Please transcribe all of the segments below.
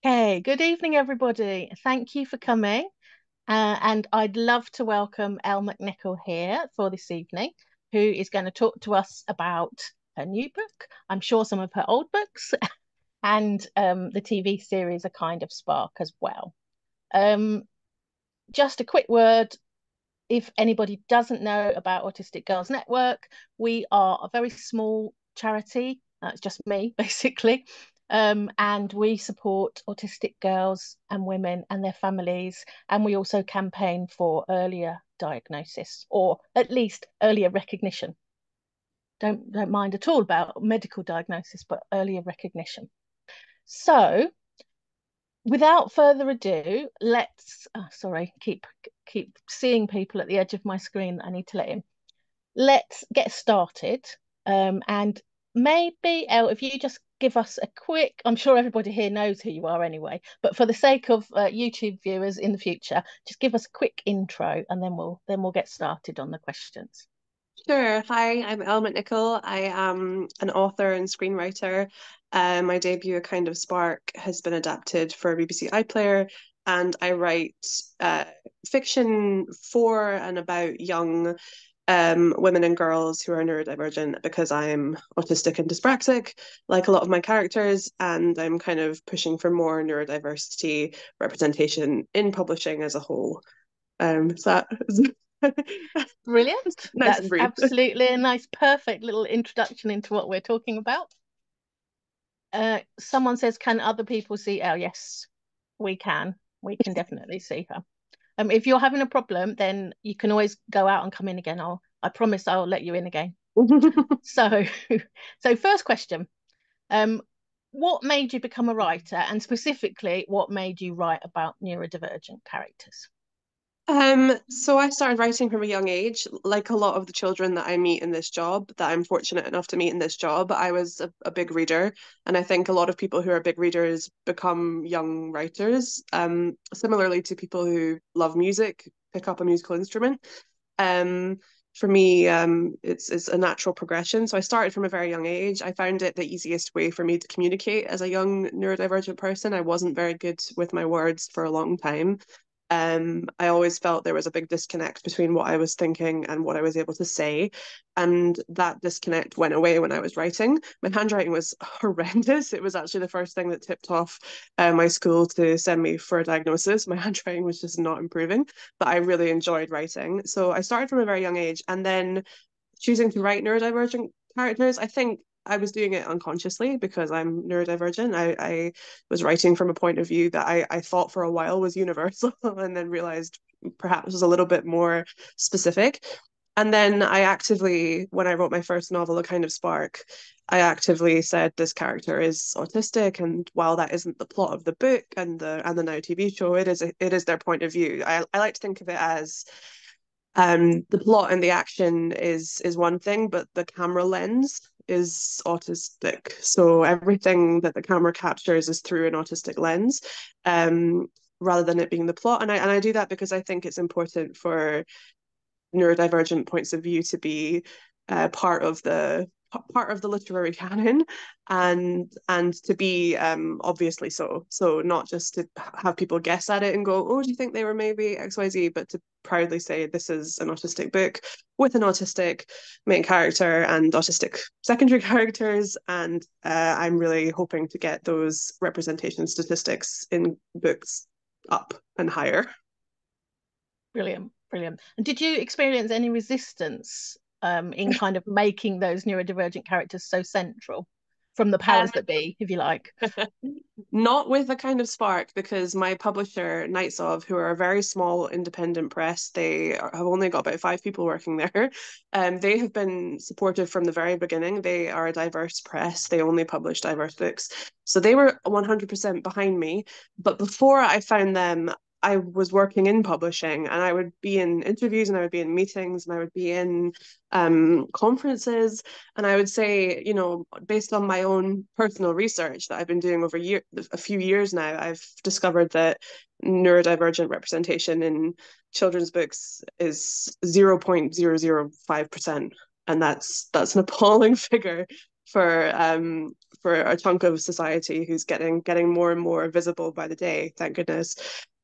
Hey, good evening, everybody. Thank you for coming. And I'd love to welcome Elle McNicoll here for this evening, who is going to talk to us about her new book. I'm sure some of her old books and the TV series A Kind of Spark as well. Um, just a quick word. If anybody doesn't know about Autistic Girls Network, we are a very small charity. It's just me, basically. And we support autistic girls and women and their families. And we also campaign for earlier diagnosis or at least earlier recognition. Don't mind at all about medical diagnosis, but earlier recognition. So without further ado, let's sorry, keep seeing people at the edge of my screen. I need to let in. Let's get started. And maybe, Elle, if you just give us a quick, I'm sure everybody here knows who you are anyway, but for the sake of YouTube viewers in the future, just give us a quick intro and then we'll get started on the questions. Sure. Hi, I'm Elle McNicoll. I am an author and screenwriter. My debut, A Kind of Spark, has been adapted for BBC iPlayer, and I write uh, fiction for and about young women and girls who are neurodivergent because I'm autistic and dyspraxic, like a lot of my characters, and I'm kind of pushing for more neurodiversity representation in publishing as a whole. So that Brilliant. nice and That's brief. absolutely a nice, perfect little introduction into what we're talking about. Someone says, can other people see Elle? Yes, we can. We can definitely see her. If you're having a problem, then you can always go out and come in again. I promise I'll let you in again. So, so first question, um, what made you become a writer, and specifically, what made you write about neurodivergent characters? So I started writing from a young age, like a lot of the children that I meet in this job, that I'm fortunate enough to meet in this job. I was a big reader, and I think a lot of people who are big readers become young writers. Similarly to people who love music, pick up a musical instrument. Um, for me, it's a natural progression. So I started from a very young age. I found it the easiest way for me to communicate as a young neurodivergent person. I wasn't very good with my words for a long time. I always felt there was a big disconnect between what I was thinking and what I was able to say. And that disconnect went away when I was writing. My handwriting was horrendous. It was actually the first thing that tipped off my school to send me for a diagnosis. My handwriting was just not improving, but I really enjoyed writing. So I started from a very young age. And then choosing to write neurodivergent characters, I think I was doing it unconsciously because I'm neurodivergent. I was writing from a point of view that I thought for a while was universal and then realized perhaps was a little bit more specific. And then I actively, when I wrote my first novel, A Kind of Spark, I actively said this character is autistic, and while that isn't the plot of the book and the now TV show, it is their point of view. I like to think of it as the plot and the action is one thing, but the camera lens is autistic. So everything that the camera captures is through an autistic lens, um, rather than it being the plot. And I do that because I think it's important for neurodivergent points of view to be part of the literary canon, and to be obviously so not just to have people guess at it and go, oh, do you think they were maybe XYZ, but to proudly say this is an autistic book with an autistic main character and autistic secondary characters. And I'm really hoping to get those representation statistics in books up and higher. Brilliant, brilliant. And did you experience any resistance in kind of making those neurodivergent characters so central from the powers that be, if you like? Not with A Kind of Spark, because my publisher, Knights of, who are a very small independent press, have only got about 5 people working there. They have been supportive from the very beginning. They are a diverse press. They only publish diverse books. So they were 100% behind me. But before I found them, I was working in publishing, and I would be in interviews and I would be in meetings and I would be in conferences. And I would say, based on my own personal research that I've been doing over a few years now, I've discovered that neurodivergent representation in children's books is 0.005%. And that's an appalling figure for a chunk of society who's getting more and more visible by the day, thank goodness.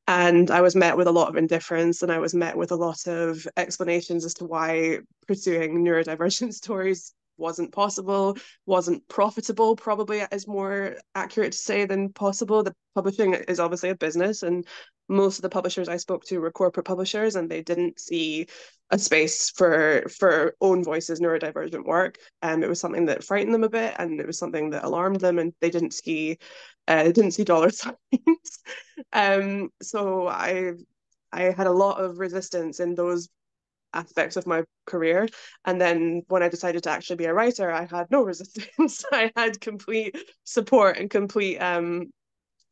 And I was met with a lot of indifference, and I was met with a lot of explanations as to why pursuing neurodivergent stories wasn't possible, wasn't profitable, probably is more accurate to say than possible. The publishing is obviously a business, and most of the publishers I spoke to were corporate publishers, and they didn't see a space for own voices neurodivergent work. And it was something that frightened them a bit, and it was something that alarmed them, and they didn't see dollar signs. So I had a lot of resistance in those aspects of my career. And then when I decided to actually be a writer, I had no resistance. I had complete support and complete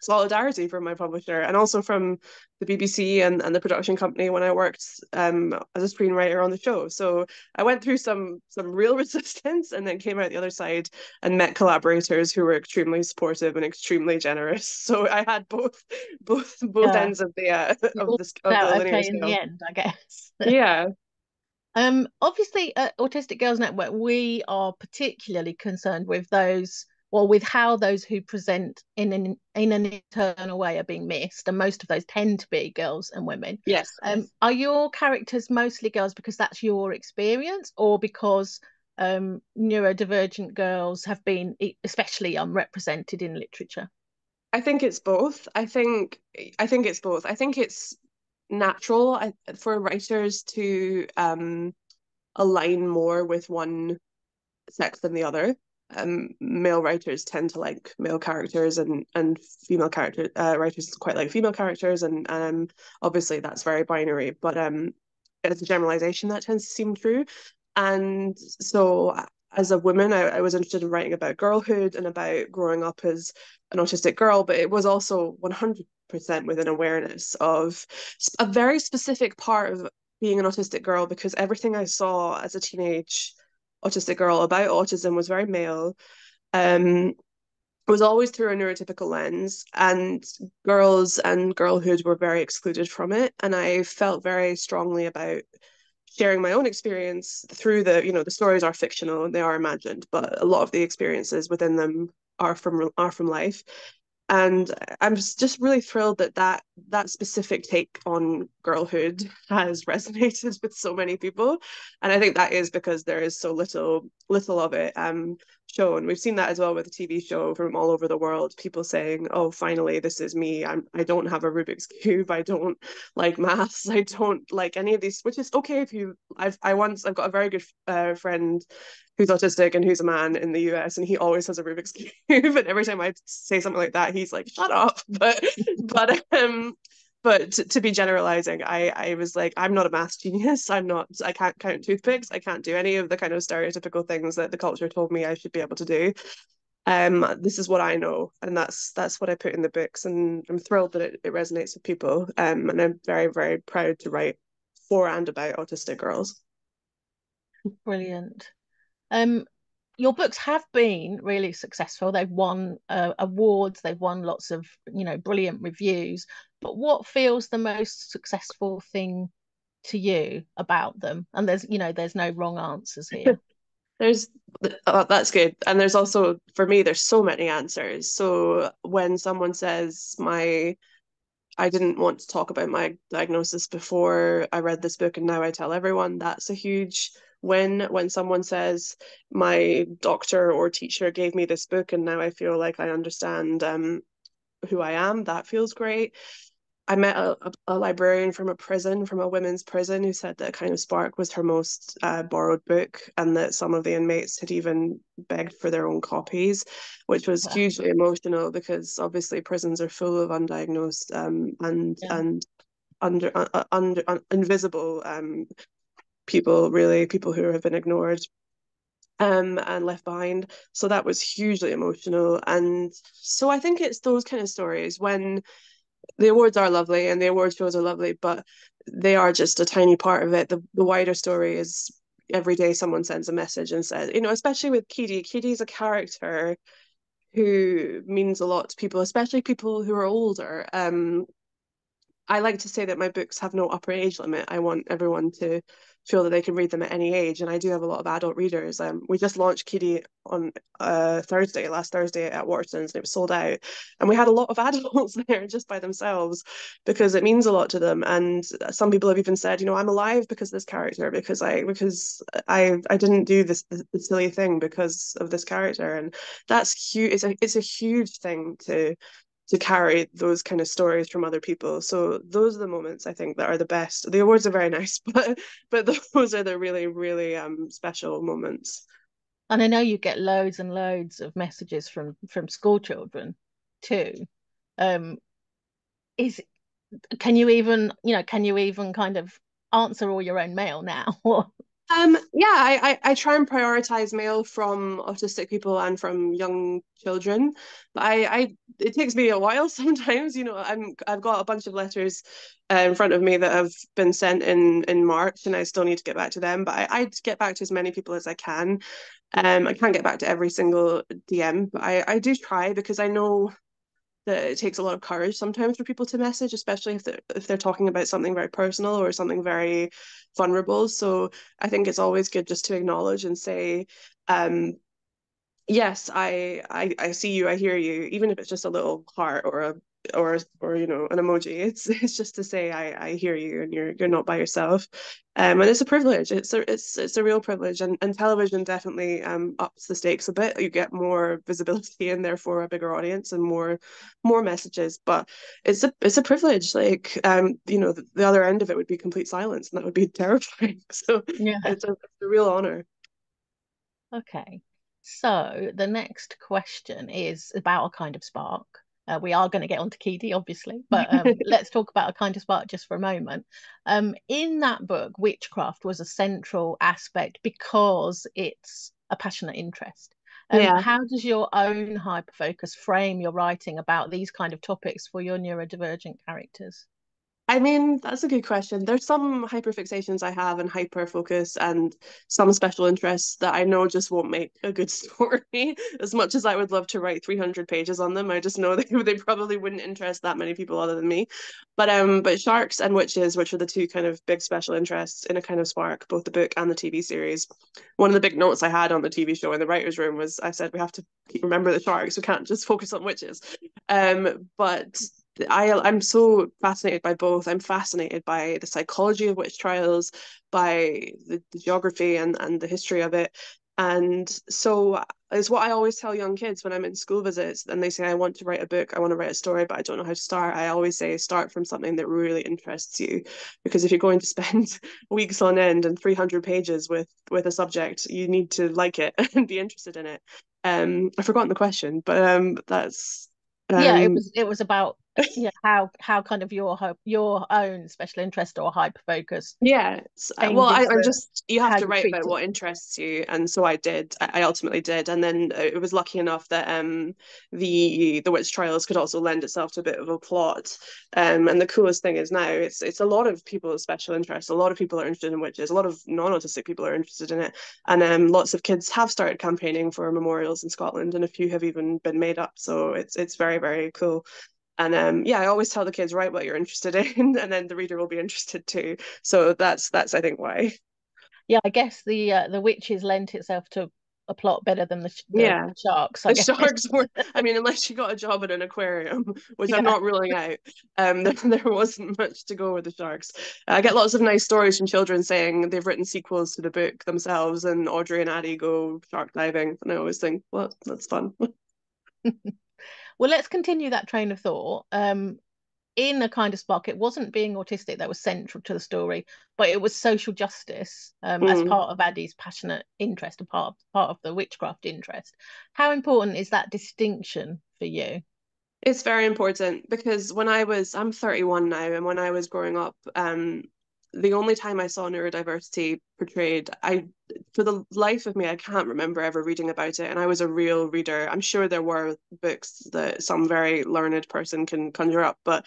solidarity from my publisher, and also from the BBC and the production company when I worked as a screenwriter on the show. So I went through some real resistance, and then came out the other side and met collaborators who were extremely supportive and extremely generous. So I had both Yeah. ends of the It of all the turned of the out linear okay in the scale. end, I guess. Yeah. Obviously, at Autistic Girls Network, we are particularly concerned with those, well, with how those who present in an internal way are being missed, and most of those tend to be girls and women. Yes. Are your characters mostly girls because that's your experience, or because neurodivergent girls have been especially unrepresented in literature? I think it's both. I think it's both. I think it's natural for writers to align more with one sex than the other. Male writers tend to like male characters, and female character writers quite like female characters, and obviously that's very binary. But as a generalization, that tends to seem true. And so, as a woman, I was interested in writing about girlhood and about growing up as an autistic girl, but it was also 100% with an awareness of a very specific part of being an autistic girl, because everything I saw as a teenage autistic girl about autism was very male. It was always through a neurotypical lens, and girls and girlhood were very excluded from it. And I felt very strongly about sharing my own experience through the stories are fictional and they are imagined, but a lot of the experiences within them are from life. And I'm just really thrilled that that specific take on girlhood has resonated with so many people. And I think that is because there is so little of it shown. We've seen that as well with the TV show from all over the world. People saying, "Oh, finally, this is me. I don't have a Rubik's cube. I don't like maths. I don't like any of these." Which is okay if you. I've got a very good friend who's autistic and who's a man in the US, and he always has a Rubik's cube. And every time I say something like that, he's like, "Shut up!" But to be generalizing, I was like, I'm not a math genius. I can't count toothpicks. I can't do any of the kind of stereotypical things that the culture told me I should be able to do. This is what I know, and that's what I put in the books, and I'm thrilled that it resonates with people. And I'm very, very proud to write for and about autistic girls. Brilliant. Um, your books have been really successful. They've won awards, they've won lots of, brilliant reviews. But what feels the most successful thing to you about them? And there's no wrong answers here. There's that's good. And there's also, for me, there's so many answers. So when someone says I didn't want to talk about my diagnosis before I read this book and now I tell everyone, that's a huge win. When someone says my doctor or teacher gave me this book and now I feel like I understand who I am, that feels great. I met a librarian from a women's prison, who said that Kind of Spark was her most borrowed book, and that some of the inmates had even begged for their own copies, which was Wow. hugely emotional, because obviously prisons are full of undiagnosed Yeah. and under invisible people, really, people who have been ignored and left behind. So that was hugely emotional. And so I think it's those kind of stories when the awards are lovely and the award shows are lovely, but they are just a tiny part of it. The wider story is every day someone sends a message and says, especially with Keedie. Keedie's a character who means a lot to people, especially people who are older. I like to say that my books have no upper age limit. I want everyone to feel that they can read them at any age. And I do have a lot of adult readers. We just launched Keedie on last Thursday at Waterstones, and it was sold out. And we had a lot of adults there just by themselves because it means a lot to them. And some people have even said, I'm alive because of this character, because I didn't do the silly thing because of this character. And that's huge. It's a huge thing to carry those kind of stories from other people. So those are the moments I think that are the best. The awards are very nice, but those are the really, really special moments. And I know you get loads and loads of messages from school children too. Um, is can you even kind of answer all your own mail now? Yeah, I try and prioritize mail from autistic people and from young children. But it takes me a while sometimes. I've got a bunch of letters in front of me that have been sent in March, and I still need to get back to them. But I get back to as many people as I can. I can't get back to every single DM, but I do try because I know that it takes a lot of courage sometimes for people to message, especially if they're talking about something very personal or something very vulnerable. So I think it's always good just to acknowledge and say, yes, I see you, I hear you, even if it's just a little heart or an emoji. It's just to say I hear you and you're not by yourself. And it's a privilege. It's a real privilege, and television definitely ups the stakes a bit. You get more visibility and therefore a bigger audience and more messages. But it's a privilege. Like the other end of it would be complete silence, and that would be terrifying. So Yeah. it's a real honor. Okay. So the next question is about a kind of spark. We are going to get onto Keedy, obviously, but let's talk about a kind of spark just for a moment. In that book, witchcraft was a central aspect because it's a passionate interest. Yeah. How does your own hyperfocus frame your writing about these kind of topics for your neurodivergent characters? I mean, that's a good question. There's some hyperfixations I have and hyperfocus and some special interests that I know just won't make a good story. As much as I would love to write 300 pages on them, I just know they probably wouldn't interest that many people other than me. But sharks and witches, which are the two kind of big special interests in A Kind of Spark, both the book and the TV series. One of the big notes I had on the TV show in the writer's room was I said we have to remember the sharks. We can't just focus on witches. But I'm so fascinated by both. I'm fascinated by the psychology of witch trials, by the geography and the history of it. And so it's what I always tell young kids when I'm in school visits and they say, I want to write a book, I want to write a story, but I don't know how to start. I always say, start from something that really interests you. Because if you're going to spend weeks on end and 300 pages with a subject, you need to like it and be interested in it. I've forgotten the question, but that's Yeah, it um was it was about how kind of your own special interest or hyper focus Yeah, well, changes I'm just, you have how to you write treat about it. what interests you, and so I did. I ultimately did, and then it was lucky enough that the witch trials could also lend itself to a bit of a plot. And the coolest thing is now it's a lot of people's special interests. A lot of people are interested in witches. A lot of non-autistic people are interested in it, and lots of kids have started campaigning for memorials in Scotland, and a few have even been made up. So it's very, very cool. And yeah, I always tell the kids, write what you're interested in, and then the reader will be interested too. So that's I think why. Yeah, I guess the witches lent itself to a plot better than the Yeah. sharks, I The guess. sharks were, I mean, unless you got a job at an aquarium, which I'm Yeah. not ruling out, there wasn't much to go with the sharks. I get lots of nice stories from children saying they've written sequels to the book themselves, and Audrey and Addie go shark diving. And I always think, well, that's fun. Well, let's continue that train of thought. In A Kind of Spark, it wasn't being autistic that was central to the story, but it was social justice as Mm. part of Addie's passionate interest and part of the witchcraft interest. How important is that distinction for you? It's very important because I'm 31 now, and when I was growing up, the only time I saw neurodiversity portrayed, for the life of me, I can't remember ever reading about it. And I was a real reader. I'm sure there were books that some very learned person can conjure up, but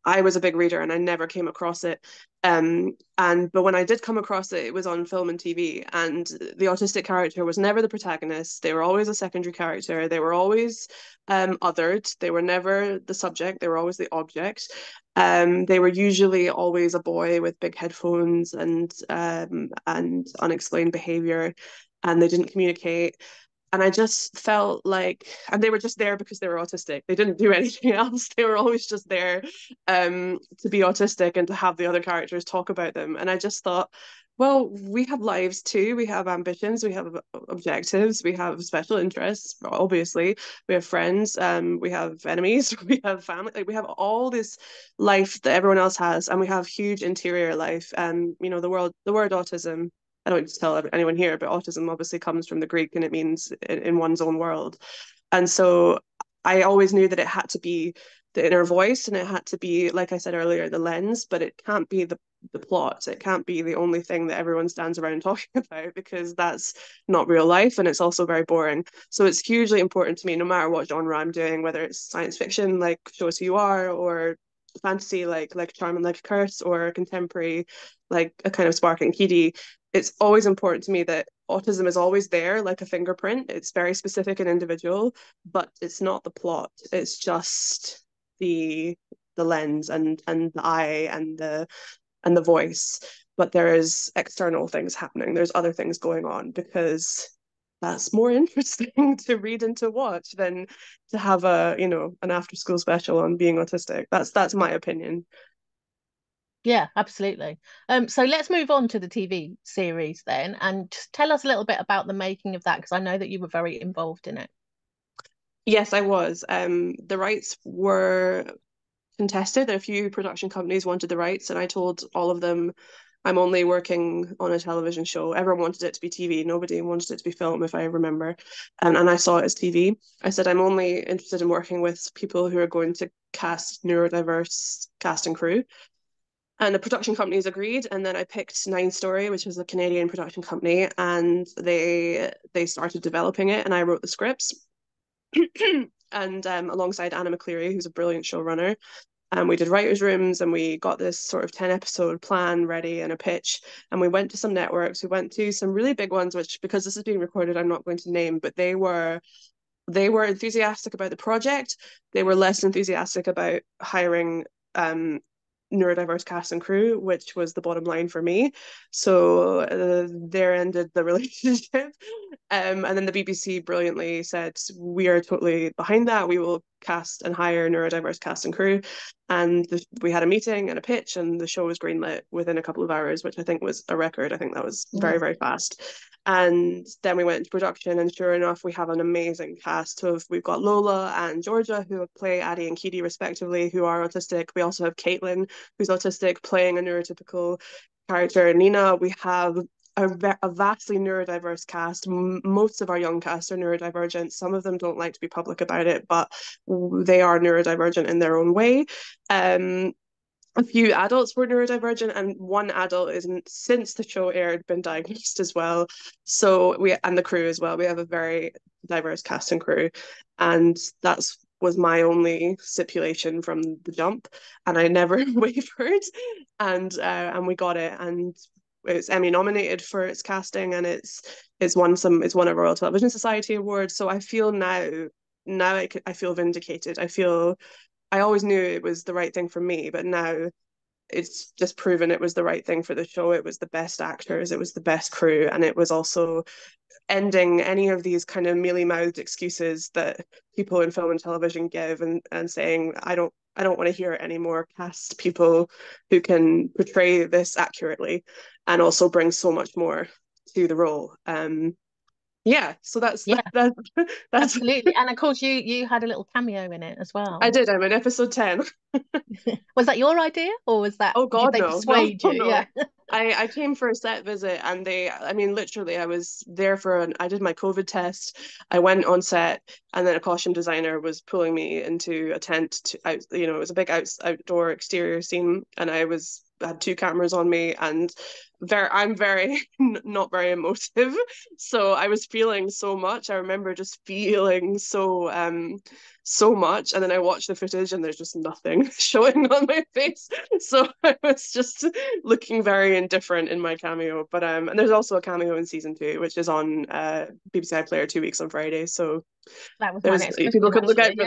I was a big reader and I never came across it. But when I did come across it, it was on film and TV, and the autistic character was never the protagonist. They were always a secondary character. They were always othered. They were never the subject. They were always the object. They were usually always a boy with big headphones and unexplained behavior, and they didn't communicate. And I just felt like, and they were just there because they were autistic. They didn't do anything else. They were always just there to be autistic and to have the other characters talk about them. And I just thought, well, we have lives too. We have ambitions. We have objectives. We have special interests. Obviously, we have friends. We have enemies. We have family. Like, we have all this life that everyone else has, and we have huge interior life. You know, the word autism. I don't need to tell anyone here, but autism obviously comes from the Greek and it means in one's own world. And so I always knew that it had to be the inner voice and it had to be, like I said earlier, the lens, but it can't be the plot. It can't be the only thing that everyone stands around talking about, because that's not real life and it's also very boring. So it's hugely important to me, no matter what genre I'm doing, whether it's science fiction like Show Us Who You Are, or fantasy like Charm and Like a Curse, or contemporary like A Kind of Spark and Keedie. It's always important to me that autism is always there, like a fingerprint. It's very specific and individual, but it's not the plot. It's just the lens and the eye and the voice. But there is external things happening. There's other things going on, because that's more interesting to read and to watch than to have a, you know, an after school special on being autistic. That's my opinion. Yeah, absolutely. So let's move on to the TV series then, and just tell us a little bit about the making of that, because I know that you were very involved in it. Yes, I was. The rights were contested. A few production companies wanted the rights, and I told all of them I'm only working on a television show. Everyone wanted it to be TV. Nobody wanted it to be film, if I remember. And I saw it as TV. I said I'm only interested in working with people who are going to cast neurodiverse cast and crew. And the production companies agreed, and then I picked Nine Story, which was a Canadian production company, and they started developing it, and I wrote the scripts. And alongside Anna McCleary, who's a brilliant showrunner, and we did writers' rooms, and we got this sort of 10 episode plan ready and a pitch. And we went to some networks. We went to some really big ones, which, because this is being recorded, I'm not going to name, but they were enthusiastic about the project. They were less enthusiastic about hiring neurodiverse cast and crew, which was the bottom line for me. So there ended the relationship. And then the BBC brilliantly said, we are totally behind that. We will cast and hire neurodiverse cast and crew. And we had a meeting and a pitch, and the show was greenlit within a couple of hours, which I think was a record. I think that was very, Mm. very fast. And then we went into production, and sure enough, we have an amazing cast. So we've got Lola and Georgia, who play Addie and Keedie respectively, who are autistic. We also have Caitlin, who's autistic, playing a neurotypical character. Nina, we have a vastly neurodiverse cast. Most of our young cast are neurodivergent. Some of them don't like to be public about it, but they are neurodivergent in their own way. Um, a few adults were neurodivergent, and one adult isn't, since the show aired, been diagnosed as well. So and the crew as well. We have a very diverse cast and crew, and that's was my only stipulation from the jump, and I never wavered, and we got it, and it's Emmy nominated for its casting, and it's won a Royal Television Society award. So I feel now I feel vindicated. I always knew it was the right thing for me, but now it's just proven it was the right thing for the show. It was the best actors, it was the best crew, and it was also ending any of these kind of mealy-mouthed excuses that people in film and television give, and saying, I don't want to hear it anymore. Cast people who can portray this accurately and also bring so much more to the role. Yeah, so that's Yeah, that's absolutely. And of course, you had a little cameo in it as I well. did. I'm in episode 10. Was that your idea, or was that Oh did God, they no, no, persuade no, you? no. Yeah. I came for a set visit, and I mean, literally, I was there I did my COVID test. I went on set, and then a costume designer was pulling me into a tent it was a big outdoor exterior scene, and I was had two cameras on me, and I'm very not very emotive. So I was feeling so much. I remember just feeling so much, and then I watched the footage and there's just nothing showing on my face. So I was just looking very indifferent in my cameo. But and there's also a cameo in season 2, which is on BBC iPlayer 2 weeks on Friday. So That was my there's next people question, can look out actually. for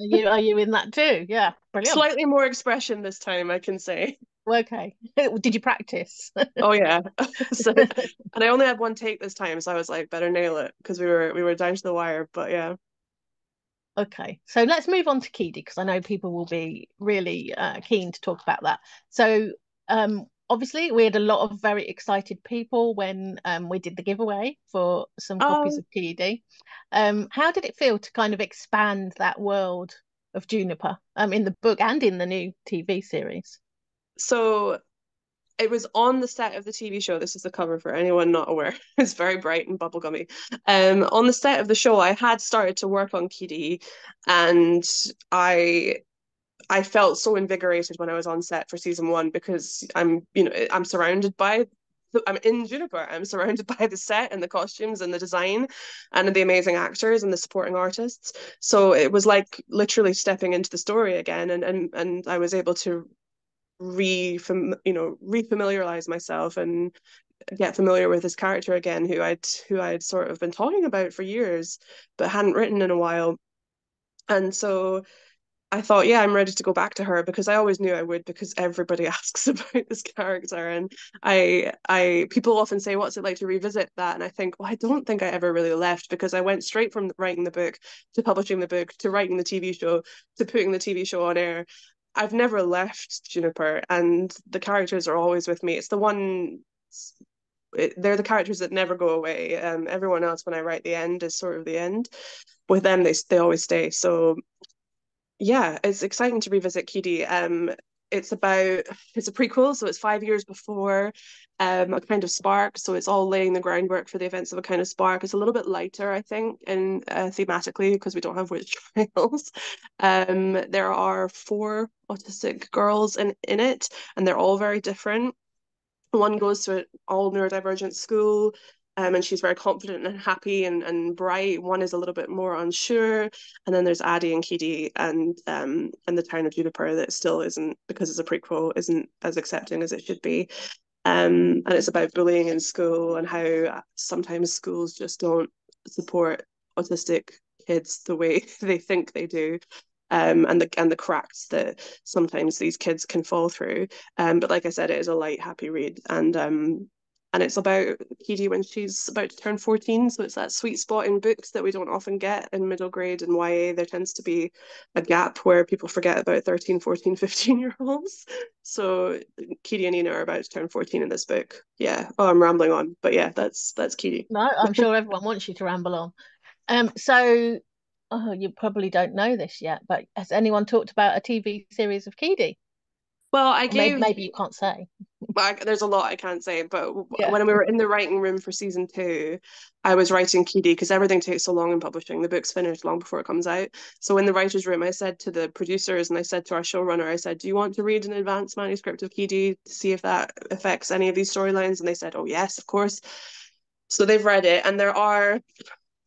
Yeah. that. Are you in that too? Yeah. Brilliant. Slightly more expression this time, I can say. Okay. Did you practice? Oh yeah. So, and I only had one take this time, so I was like, better nail it because we were down to the wire. But yeah. Okay, so let's move on to Keedie because I know people will be really keen to talk about that. So, obviously, we had a lot of very excited people when we did the giveaway for some copies Um, of Keedie. How did it feel to kind of expand that world of Juniper in the book and in the new TV series? so it was on the set of the TV show. This is the cover for anyone not aware. It's very bright and bubblegummy. On the set of the show, I had started to work on Keedie, and I I felt so invigorated when I was on set for season 1 because I'm surrounded by I'm in Juniper. I'm surrounded by the set and the costumes and the design and the amazing actors and the supporting artists. So it was like literally stepping into the story again, and I was able to refamiliarize myself and get familiar with this character again, who I'd sort of been talking about for years but hadn't written in a while. And so I thought, yeah, I'm ready to go back to her because I always knew I would because everybody asks about this character. And people often say, what's it like to revisit that? And I think, well, I don't think I ever really left because I went straight from writing the book to publishing the book to writing the TV show to putting the TV show on air. I've never left Juniper, and the characters are always with me. It's the one. They're the characters that never go away. Everyone else, when I write the end, is sort of the end. With them, they always stay. So yeah, it's exciting to revisit Keedie. It's a prequel, so it's 5 years before a kind of spark. So it's all laying the groundwork for the events of a kind of spark. It's a little bit lighter, I think, in thematically because we don't have witch trials. There are 4 autistic girls in it, and they're all very different. One goes to an all neurodivergent school, and she's very confident and happy and bright. One is a little bit more unsure, and then there's Addie and Keedie and the town of Juniper that still isn't, because it's a prequel, isn't as accepting as it should be. And it's about bullying in school and how sometimes schools just don't support autistic kids the way they think they do. And the cracks that sometimes these kids can fall through. But like I said, it is a light, happy read, and it's about Keedie when she's about to turn 14. So it's that sweet spot in books that we don't often get in middle grade and YA. There tends to be a gap where people forget about 13, 14, 15-year-olds. So Keedie and Nina are about to turn 14 in this book. Yeah. Oh, I'm rambling on, but yeah, that's Keedie. No, I'm sure everyone wants you to ramble on. So, oh, you probably don't know this yet, but has anyone talked about a TV series of Keedie? Well, I Or maybe gave maybe you can't say. there's a lot I can't say, but Yeah. when we were in the writing room for season 2, I was writing Keedie because everything takes so long in publishing. The book's finished long before it comes out. So in the writer's room, I said to the producers and I said to our showrunner, I said, do you want to read an advanced manuscript of Keedie to see if that affects any of these storylines? And they said, oh, yes, of course. So they've read it, and there are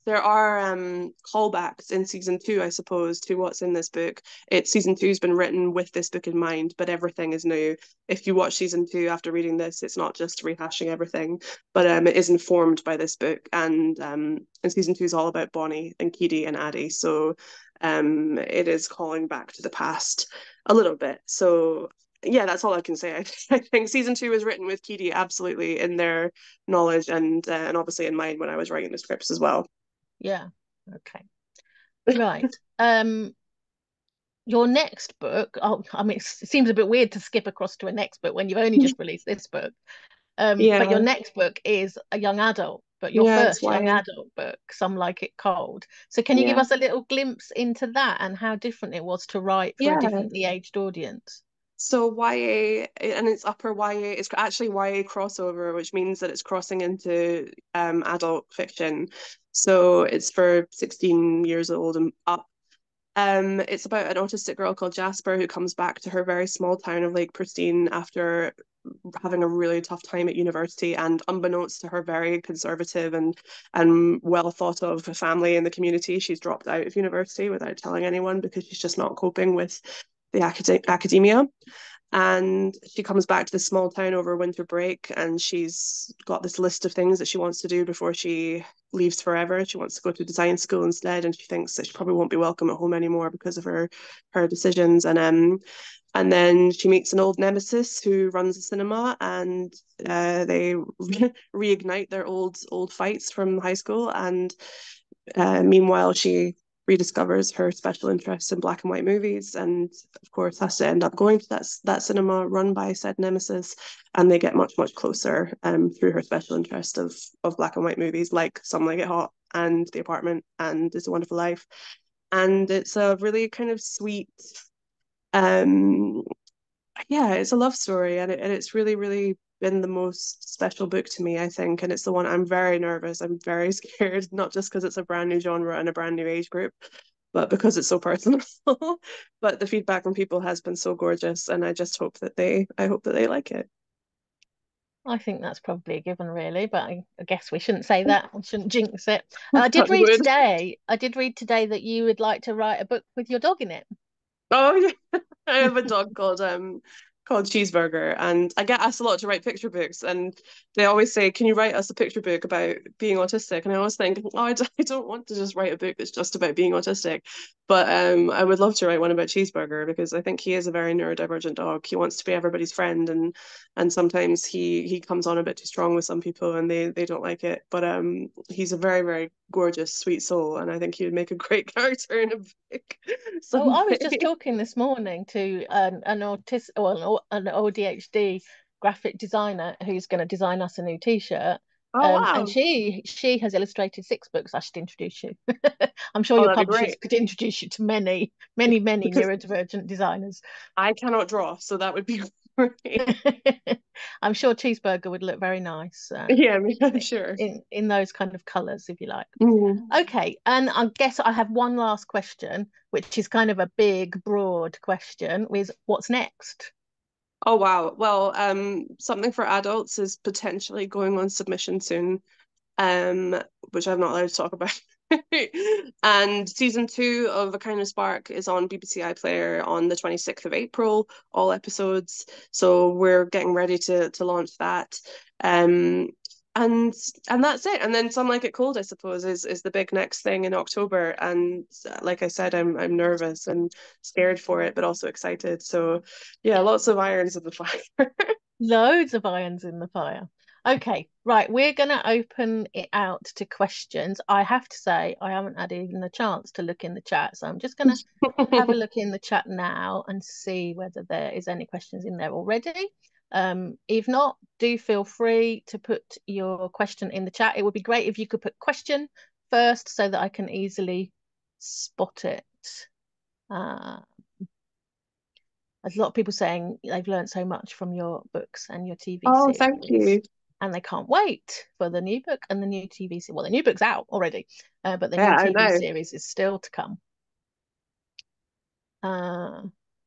callbacks in season 2, I suppose, to what's in this book. Season 2's been written with this book in mind, but everything is new. If you watch season 2 after reading this, it's not just rehashing everything, but it is informed by this book. And season 2 is all about Bonnie and Keedie and Addie. So it is calling back to the past a little bit. So yeah, that's all I can say. I think season 2 was written with Keedie absolutely in their knowledge and obviously in mind when I was writing the scripts as well. Yeah. Okay. Right. Your next book, oh, I mean, it seems a bit weird to skip across to a next book when you've only just released this book. But your Yeah, next book is a young adult, but your yeah, it's first young why. adult book, Some Like It Cold. So can you give Yeah, us a little glimpse into that and how different it was to write for a yeah. differently aged audience? So YA, and it's upper YA. It's actually YA crossover, which means that it's crossing into adult fiction. So it's for 16 years old and up. It's about an autistic girl called Jasper who comes back to her very small town of Lake Pristine after having a really tough time at university, and unbeknownst to her very conservative and well thought of family in the community, she's dropped out of university without telling anyone because she's just not coping with the academia. And she comes back to this small town over winter break, and she's got this list of things that she wants to do before she leaves forever. She wants to go to design school instead, and she thinks that she probably won't be welcome at home anymore because of her decisions. And then she meets an old nemesis who runs a cinema, and they reignite their old fights from high school. And meanwhile, she rediscovers her special interest in black and white movies, and of course has to end up going to that cinema run by said nemesis, and they get much closer through her special interest of black and white movies like Some Like It Hot and The Apartment and It's a Wonderful Life. And it's a really kind of sweet, um yeah, it's a love story, and it's really been the most special book to me, I think. And it's the one I'm very nervous, I'm very scared, not just because it's a brand new genre and a brand new age group, but because it's so personal. But the feedback from people has been so gorgeous, and I hope that they like it. I think that's probably a given, really, but I guess we shouldn't say that. We shouldn't jinx it. Touch wood. I did read today that you would like to write a book with your dog in it. Oh yeah, I have a dog called Cheeseburger, and I get asked a lot to write picture books, and they always say, "Can you write us a picture book about being autistic?" And I always think, "Oh, I don't want to just write a book that's just about being autistic," but I would love to write one about Cheeseburger because I think he is a very neurodivergent dog. He wants to be everybody's friend, and sometimes he comes on a bit too strong with some people, and they don't like it. But he's a very gorgeous, sweet soul, and I think he would make a great character in a book Oh, I was someday. just talking this morning to an autistic, well, an ODHD graphic designer who's going to design us a new t-shirt. Oh And wow. she has illustrated 6 books. I should introduce you. I'm sure Oh, your that'd be publishers great. could introduce you to many Because neurodivergent designers. I cannot draw, so that would be great. I'm sure Cheeseburger would look very nice Yeah, I mean, I'm sure. in those kind of colours, if you like. Mm. Okay, and I guess I have one last question, which is kind of a big, broad question, is what's next? Oh wow. Well, something for adults is potentially going on submission soon, which I'm not allowed to talk about. And season 2 of A Kind of Spark is on BBC iPlayer on the 26th of April, all episodes. So we're getting ready to launch that. Um, and and that's it. And then Some Like It Cold, I suppose, is the big next thing in October. And like I said, I'm nervous and scared for it, but also excited. So yeah, lots of irons in the fire. Loads of irons in the fire. Okay, right, we're going to open it out to questions. I have to say, I haven't had even a chance to look in the chat, so I'm just going to have a look in the chat now and see whether there is any questions in there already. If not, do feel free to put your question in the chat. It would be great if you could put question first so that I can easily spot it. Uh, there's a lot of people saying they've learned so much from your books and your TV Oh, thank series, you. and they can't wait for the new book and the new TV series. Well, the new book's out already, but the Yeah, new I TV know. series is still to come.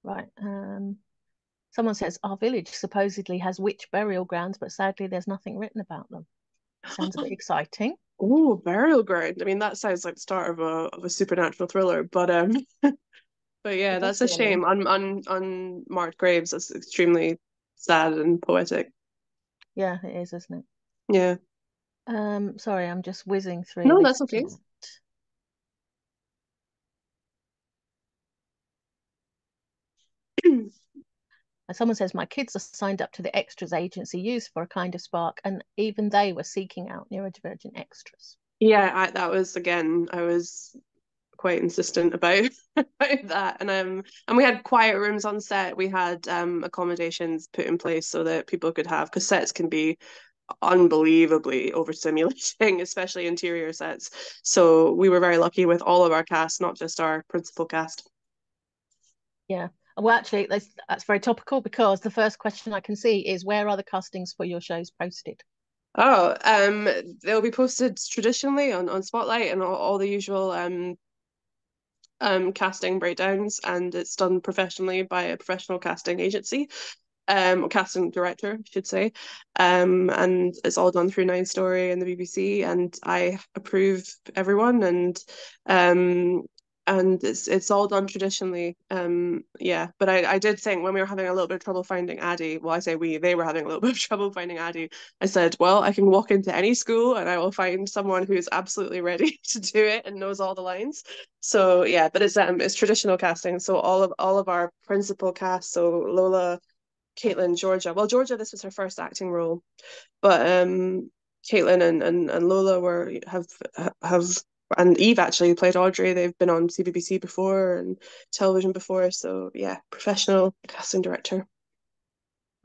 Right. Someone says our village supposedly has witch burial grounds, but sadly there's nothing written about them. Sounds a bit exciting. Oh, burial ground. I mean, that sounds like the start of a supernatural thriller, but yeah, It that's does a really. shame. Unmarked graves. That's extremely sad and poetic. Yeah, it is, isn't it? Yeah. Sorry, I'm just whizzing through No, this that's okay. chat. Someone says, my kids are signed up to the extras agency used for A Kind of Spark, and even they were seeking out neurodivergent extras. Yeah, that was again, I was quite insistent about, about that. And we had quiet rooms on set. We had accommodations put in place so that people could have, because sets can be unbelievably overstimulating, especially interior sets. So we were very lucky with all of our cast, not just our principal cast. Yeah. Well, actually, that's very topical because the first question I can see is where are the castings for your shows posted? Oh, they'll be posted traditionally on Spotlight and all the usual casting breakdowns, and it's done professionally by a professional casting agency, or casting director, I should say. And it's all done through Nine Story and the BBC, and I approve everyone, um and it's all done traditionally. Yeah, but I did think when we were having a little bit of trouble finding Addie, well, I say they were having a little bit of trouble finding Addie. I said, well, I can walk into any school and I will find someone who is absolutely ready to do it and knows all the lines. So yeah, but it's traditional casting. So all of our principal cast, so Lola, Caitlin, Georgia. Well, Georgia, this was her first acting role, but Caitlin and Lola have and Eve actually played Audrey. They've been on CBBC before and television before. So yeah, professional casting director.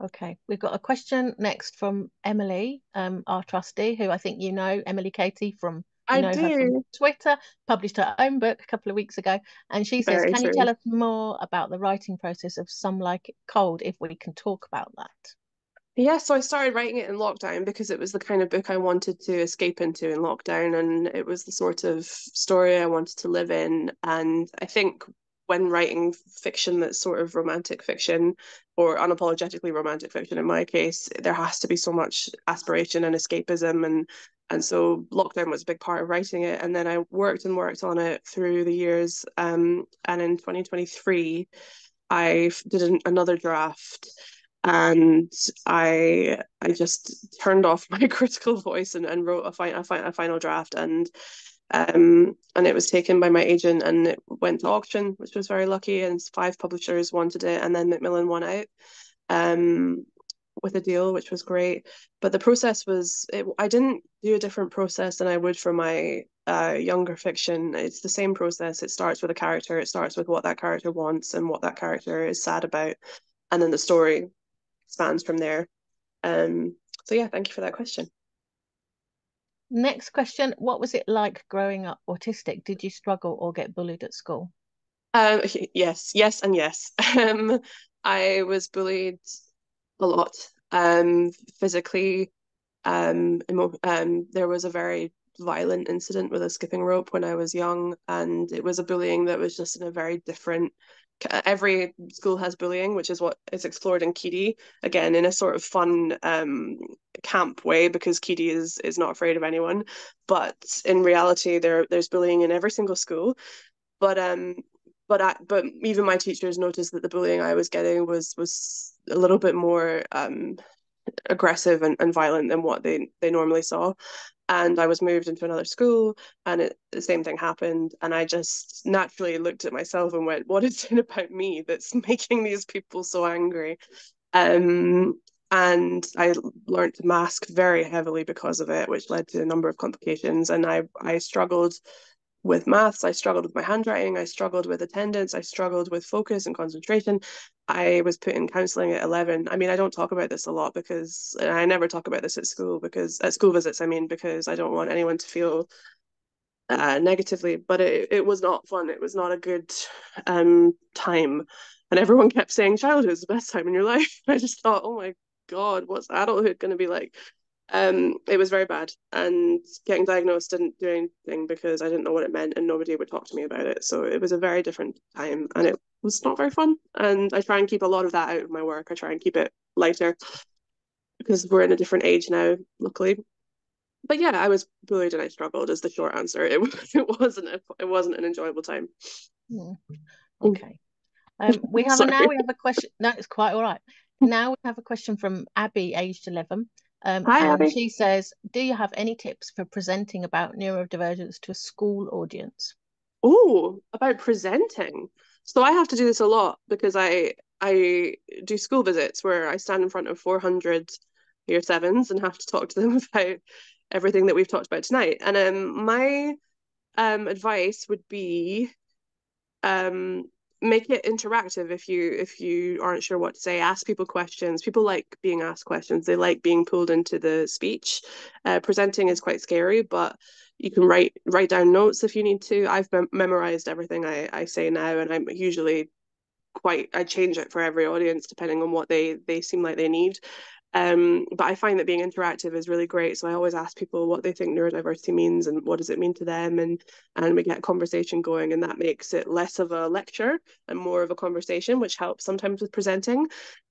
Okay, we've got a question next from Emily, our trustee, who I think you know, Emily Katie from, you I know her from do. Twitter, published her own book a couple of weeks ago. And she says, Very can you true. tell us more about the writing process of Some Like It Cold, if we can talk about that? Yeah, so I started writing it in lockdown because it was the kind of book I wanted to escape into in lockdown, and it was the sort of story I wanted to live in. And I think when writing fiction that's sort of romantic fiction or unapologetically romantic fiction in my case, there has to be so much aspiration and escapism, and so lockdown was a big part of writing it. And then I worked and worked on it through the years. And in 2023, I did another draft, and I just turned off my critical voice and wrote a final draft, and it was taken by my agent and it went to auction, which was very lucky, and five publishers wanted it, and then Macmillan won out um with a deal, which was great. But the process I didn't do a different process than I would for my younger fiction. It's the same process. It starts with a character, it starts with what that character wants and what that character is sad about, and then the story expands from there. Um, so yeah, thank you for that question. Next question, what was it like growing up autistic? Did you struggle or get bullied at school? Um, yes, yes, and yes. I was bullied a lot, physically. There was a very violent incident with a skipping rope when I was young, and it was a bullying that was just in a very different. Every school has bullying, which is what is explored in Keedie, again in a sort of fun camp way, because Keedie is not afraid of anyone, but in reality there's bullying in every single school. But but even my teachers noticed that the bullying I was getting was a little bit more aggressive and violent than what they normally saw. And I was moved into another school, and the same thing happened. And I just naturally looked at myself and went, what is it about me that's making these people so angry? And I learned to mask very heavily because of it, which led to a number of complications. And I struggled with maths, I struggled with my handwriting, I struggled with attendance, I struggled with focus and concentration. I was put in counselling at 11. I mean, I don't talk about this a lot because, and I never talk about this at school, because at school visits, I mean, because I don't want anyone to feel negatively, but it was not fun. It was not a good time. And everyone kept saying childhood is the best time in your life. I just thought, oh my God, what's adulthood going to be like? It was very bad, and getting diagnosed didn't do anything because I didn't know what it meant and nobody would talk to me about it. So it was a very different time, and it was not very fun. And I try and keep a lot of that out of my work. I try and keep it lighter because we're in a different age now, luckily. But yeah, I was bullied and I struggled is the short answer. It wasn't an enjoyable time. Hmm. Okay. Now Sorry. we have a question. No, it's quite all right. Now we have a question from Abby, aged 11. Hi, And Abby. she says, do you have any tips for presenting about neurodivergence to a school audience? Oh, about presenting. So I have to do this a lot because I do school visits where I stand in front of 400 year sevens and have to talk to them about everything that we've talked about tonight. And my advice would be um make it interactive. If you aren't sure what to say, ask people questions. People like being asked questions, they like being pulled into the speech. Presenting is quite scary, but you can write down notes if you need to. I've memorized everything I say now, and I'm usually quite I change it for every audience depending on what they seem like they need. But I find that being interactive is really great. So I always ask people what they think neurodiversity means and what does it mean to them, and we get conversation going, and that makes it less of a lecture and more of a conversation, which helps sometimes with presenting.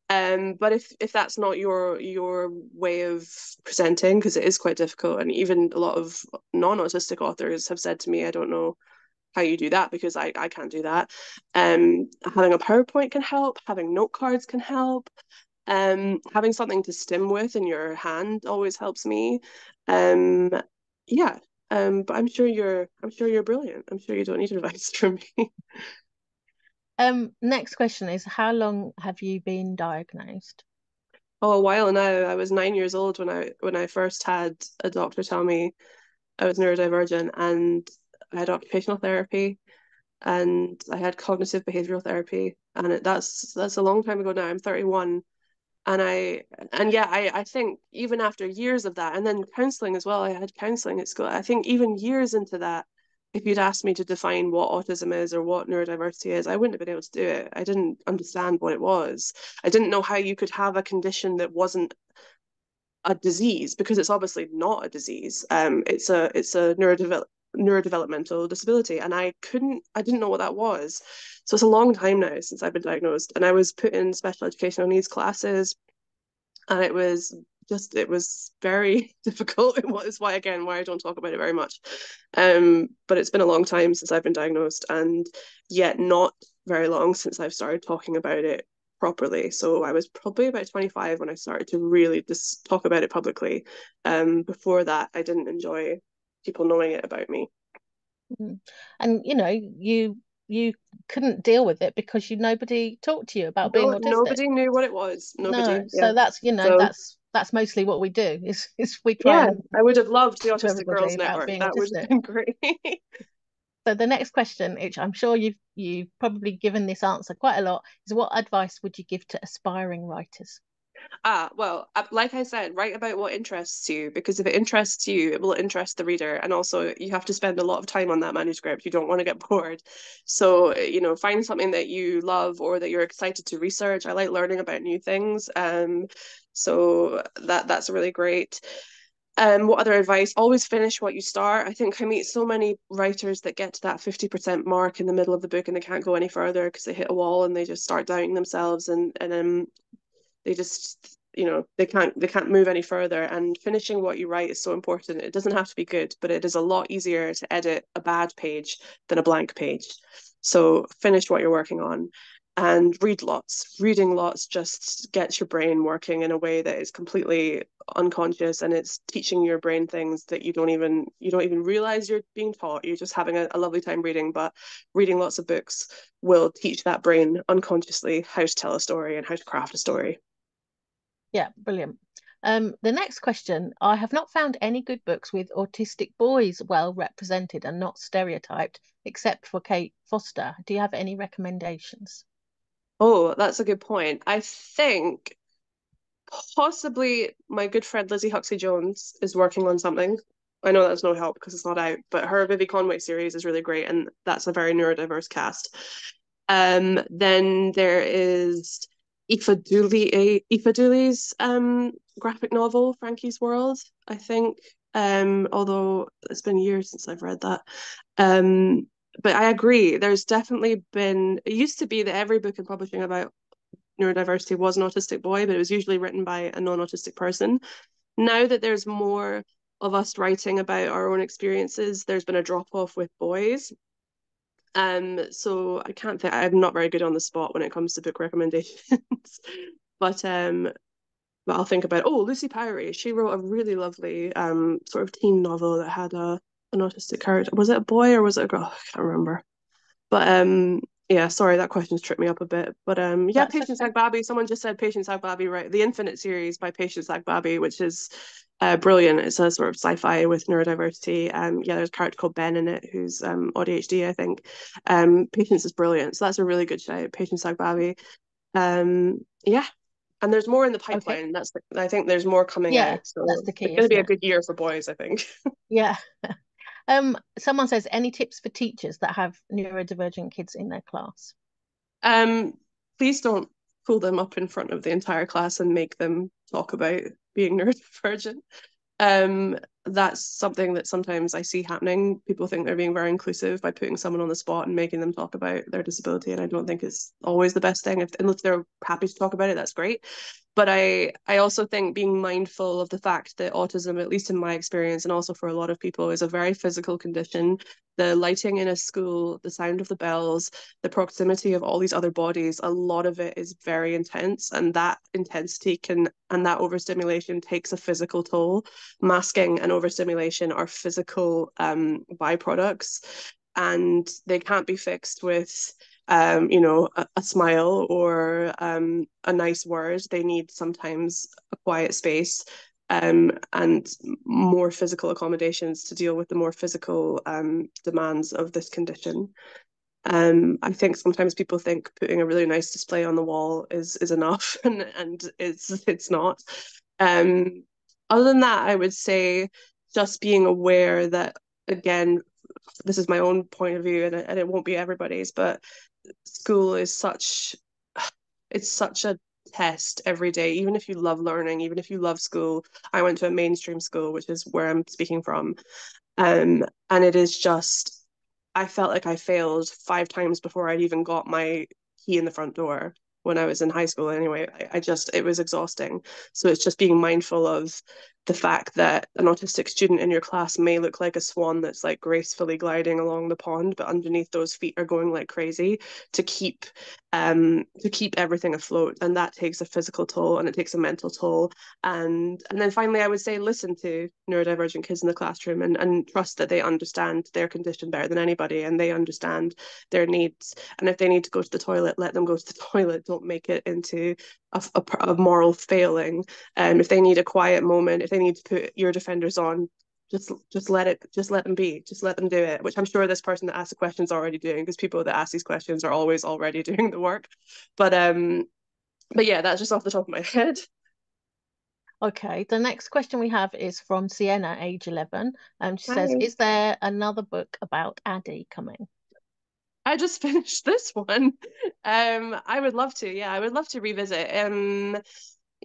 But if that's not your way of presenting, because it is quite difficult, and even a lot of non-autistic authors have said to me, I don't know how you do that because I can't do that. Having a PowerPoint can help, having note cards can help. Having something to stim with in your hand always helps me. Um, yeah. But I'm sure you're brilliant. I'm sure you don't need advice from me. Next question is, how long have you been diagnosed? Oh, a while now. I was 9 years old when I first had a doctor tell me I was neurodivergent, and I had occupational therapy and I had cognitive behavioral therapy, and that's a long time ago now. I'm 31. And yeah, I think even after years of that, and then counseling as well, I had counseling at school. I think even years into that, if you'd asked me to define what autism is or what neurodiversity is, I wouldn't have been able to do it. I didn't understand what it was. I didn't know how you could have a condition that wasn't a disease, because it's obviously not a disease. It's a neurodevelopmental disability, and I didn't know what that was. So it's a long time now since I've been diagnosed, and I was put in special educational needs classes, and it was very difficult. It was why I don't talk about it very much. But it's been a long time since I've been diagnosed, and yet not very long since I've started talking about it properly. So I was probably about 25 when I started to really just talk about it publicly. Before that, I didn't enjoy people knowing it about me. Mm. And you couldn't deal with it because nobody talked to you about being No, autistic. nobody knew what it was. No, Nobody. Yeah. so that's So that's mostly what we do is we try yeah, and I would have loved the talk to Autistic everybody Girls about Network. being That would have autistic. been great. So the next question, which I'm sure you've probably given this answer quite a lot, is what advice would you give to aspiring writers? Well, like I said, write about what interests you, because if it interests you, it will interest the reader. And also, you have to spend a lot of time on that manuscript. You don't want to get bored. So, find something that you love or that you're excited to research. I like learning about new things. So that's really great. What other advice? Always finish what you start. I think I meet so many writers that get to that 50% mark in the middle of the book and they can't go any further because they hit a wall and they just start doubting themselves, and they just they can't move any further. And finishing what you write is so important. It doesn't have to be good, but it is a lot easier to edit a bad page than a blank page. So finish what you're working on and read lots. Reading lots just gets your brain working in a way that is completely unconscious, and it's teaching your brain things that you don't even realize you're being taught. You're just having a lovely time reading, but reading lots of books will teach that brain unconsciously how to tell a story and how to craft a story. Yeah, brilliant. The next question, I have not found any good books with autistic boys well represented and not stereotyped, except for Kate Foster. Do you have any recommendations? Oh, that's a good point. I think possibly my good friend Lizzie Huxley Jones is working on something. I know that's no help because it's not out, but her Vivi Conway series is really great, and that's a very neurodiverse cast. Then there is Aoife Dooley's graphic novel, Frankie's World, I think. Although it's been years since I've read that. Um, but I agree, there's definitely been, it used to be that every book in publishing about neurodiversity was an autistic boy, but it was usually written by a non-autistic person. Now that there's more of us writing about our own experiences, there's been a drop off with boys. So I can't think. I'm not very good on the spot when it comes to book recommendations, but I'll think about. Oh, Lucy Pyrie. She wrote a really lovely sort of teen novel that had an autistic character. Was it a boy or was it a girl? I can't remember. But yeah, sorry, that question's tripped me up a bit. But yeah, That's Patience okay. Agbabi. Someone just said Patience Agbabi, right? The Infinite series by Patience Agbabi, which is brilliant. It's a sort of sci-fi with neurodiversity. Yeah, there's a character called Ben in it who's ADHD, I think. Patience is brilliant. So that's a really good shout. Patience Agbabi. Yeah. And there's more in the Okay. pipeline. I think there's more coming Yeah, out. that's So the it's key, going to isn't be a it? good year for boys, I think. Yeah. Someone says any tips for teachers that have neurodivergent kids in their class? Um, Please don't pull them up in front of the entire class and make them talk about being neurodivergent. Um, that's something that sometimes I see happening. People think they're being very inclusive by putting someone on the spot and making them talk about their disability, and I don't think it's always the best thing. Unless they're happy to talk about it, that's great. But I also think being mindful of the fact that autism, at least in my experience, and also for a lot of people, is a very physical condition. The lighting in a school, the sound of the bells, the proximity of all these other bodies, a lot of it is very intense, and that intensity can and that overstimulation takes a physical toll. Masking and overstimulation are physical byproducts, and they can't be fixed with a smile or a nice word. They need sometimes a quiet space and more physical accommodations to deal with the more physical demands of this condition. I think sometimes people think putting a really nice display on the wall is enough, and it's not. Um, Other than that, I would say just being aware that, again, this is my own point of view, and it won't be everybody's, but school is such a test every day. Even if you love learning, even if you love school, I went to a mainstream school, which is where I'm speaking from, and it is just, I felt like I failed 5 times before I'd even got my key in the front door when I was in high school. Anyway, I just, it was exhausting. So it's just being mindful of the fact that an autistic student in your class may look like a swan that's like gracefully gliding along the pond, but underneath those feet are going like crazy to keep everything afloat. And that takes a physical toll and it takes a mental toll. And then finally, I would say listen to neurodivergent kids in the classroom and trust that they understand their condition better than anybody, and they understand their needs. And if they need to go to the toilet, let them go to the toilet. Don't make it into a moral failing. If they need a quiet moment, if they need to put ear defenders on, just let them be, just let them do it, which I'm sure this person that asked the question is already doing, because people that ask these questions are always already doing the work. But yeah, that's just off the top of my head. Okay, the next question we have is from Sienna, age 11. She says, Hi. is there another book about Addie coming? I just finished this one. I would love to. Yeah, I would love to revisit.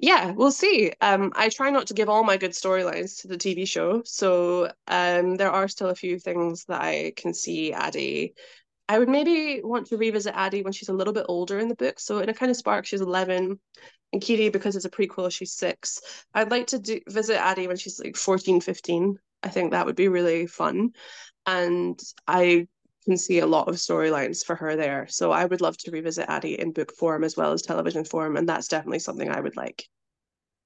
Yeah, we'll see. I try not to give all my good storylines to the TV show, so there are still a few things that I can see Addie. I would maybe want to revisit Addie when she's a little bit older in the book. So in a kind of spark, she's 11, and Keedie, because it's a prequel, she's 6. I'd like to visit Addie when she's like 14, 15. I think that would be really fun. And I can see a lot of storylines for her there. So I would love to revisit Addie in book form as well as television form. And that's definitely something I would like.